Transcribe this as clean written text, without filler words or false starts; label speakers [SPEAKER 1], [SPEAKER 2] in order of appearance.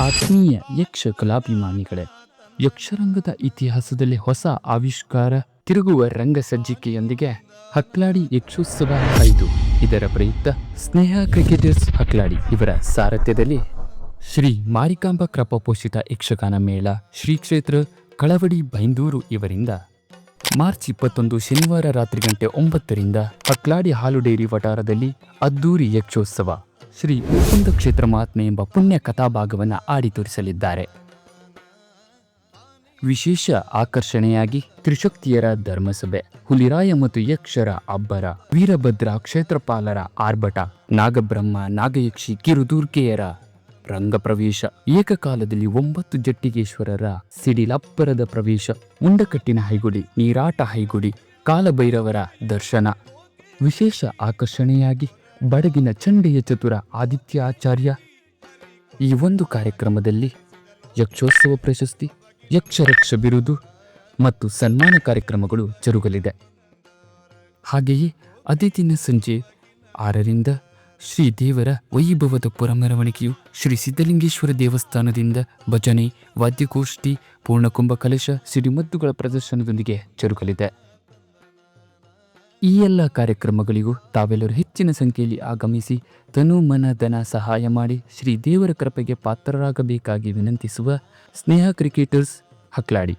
[SPEAKER 1] ಆತ್ಮೀಯ ಯಕ್ಷ ಕಲಾಭಿಮಾನಿಗಳೇ, ಯಕ್ಷರಂಗದ ಇತಿಹಾಸದಲ್ಲಿ ಹೊಸ ಆವಿಷ್ಕಾರ, ತಿರುಗುವ ರಂಗ ಸಜ್ಜಿಕೆಯೊಂದಿಗೆ ಹಕ್ಲಾಡಿ ಯಕ್ಷೋತ್ಸವ 5 ಇದರ ಪ್ರಯುಕ್ತ ಸ್ನೇಹ ಕ್ರಿಕೆಟರ್ಸ್ ಹಕ್ಲಾಡಿ ಇವರ ಸಾರಥ್ಯದಲ್ಲಿ ಶ್ರೀ ಮಾರಿಕಾಂಬಾ ಕೃಪಾ ಪೋಷಿತ ಯಕ್ಷಗಾನ ಮೇಳ ಶ್ರೀ ಕ್ಷೇತ್ರ ಕಳವಡಿ ಬೈಂದೂರು ಇವರಿಂದ ಮಾರ್ಚ್ 21 ಶನಿವಾರ ರಾತ್ರಿ ಗಂಟೆ 9ರಿಂದ ಹಕ್ಲಾಡಿ ಹಾಲು ಡೈರಿ ವಟಾರದಲ್ಲಿ ಅದ್ದೂರಿ ಯಕ್ಷೋತ್ಸವ ಶ್ರೀ ಮುಕುಂದ ಕ್ಷೇತ್ರ ಮಹಾತ್ಮೆ ಎಂಬ ಪುಣ್ಯ ಕಥಾಭಾಗವನ್ನು ಆಡಿ ತೋರಿಸಲಿದ್ದಾರೆ. ವಿಶೇಷ ಆಕರ್ಷಣೆಯಾಗಿ ತ್ರಿಶಕ್ತಿಯರ ಧರ್ಮಸಭೆ, ಹುಲಿರಾಯ ಮತ್ತು ಯಕ್ಷರ ಅಬ್ಬರ, ವೀರಭದ್ರ ಕ್ಷೇತ್ರಪಾಲರ ಆರ್ಭಟ, ನಾಗಬ್ರಹ್ಮ ನಾಗಯಕ್ಷಿ ಕಿರುದುರ್ಗೆಯರ ರಂಗಪ್ರವೇಶ, ಏಕಕಾಲದಲ್ಲಿ 9 ಜಟ್ಟಿಗೇಶ್ವರರ ಸಿಡಿಲಬ್ಬರದ ಪ್ರವೇಶ, ಮುಂಡಕಟ್ಟಿನ ಹೈಗುಡಿ, ನೀರಾಟ ಹೈಗುಡಿ, ಕಾಲಭೈರವರ ದರ್ಶನ. ವಿಶೇಷ ಆಕರ್ಷಣೆಯಾಗಿ ಬಡಗಿನ ಚಂಡೆಯ ಚತುರ ಆದಿತ್ಯಾಚಾರ್ಯ. ಈ ಒಂದು ಕಾರ್ಯಕ್ರಮದಲ್ಲಿ ಯಕ್ಷೋತ್ಸವ ಪ್ರಶಸ್ತಿ, ಯಕ್ಷರಕ್ಷ ಬಿರುದು ಮತ್ತು ಸನ್ಮಾನ ಕಾರ್ಯಕ್ರಮಗಳು ಜರುಗಲಿದೆ. ಹಾಗೆಯೇ ಅದೇ ದಿನ ಸಂಜೆ 6ರಿಂದ ಶ್ರೀ ದೇವರ ವೈಭವದ ಪುರಮೆರವಣಿಗೆಯು ಶ್ರೀ ಸಿದ್ಧಲಿಂಗೇಶ್ವರ ದೇವಸ್ಥಾನದಿಂದ ಭಜನೆ, ವಾದ್ಯಗೋಷ್ಠಿ, ಪೂರ್ಣಕುಂಭ ಕಲಶ, ಸಿಡಿಮದ್ದುಗಳ ಪ್ರದರ್ಶನದೊಂದಿಗೆ ಜರುಗಲಿದೆ. ಈ ಎಲ್ಲ ಕಾರ್ಯಕ್ರಮಗಳಿಗೂ ತಾವೆಲ್ಲರೂ ಹೆಚ್ಚಿನ ಸಂಖ್ಯೆಯಲ್ಲಿ ಆಗಮಿಸಿ ತನು ಮನ ಧನ ಸಹಾಯ ಮಾಡಿ ಶ್ರೀ ದೇವರ ಕೃಪೆಗೆ ಪಾತ್ರರಾಗಬೇಕಾಗಿ ವಿನಂತಿಸುವ ಸ್ನೇಹ ಕ್ರಿಕೆಟರ್ಸ್ ಹಕ್ಲಾಡಿ.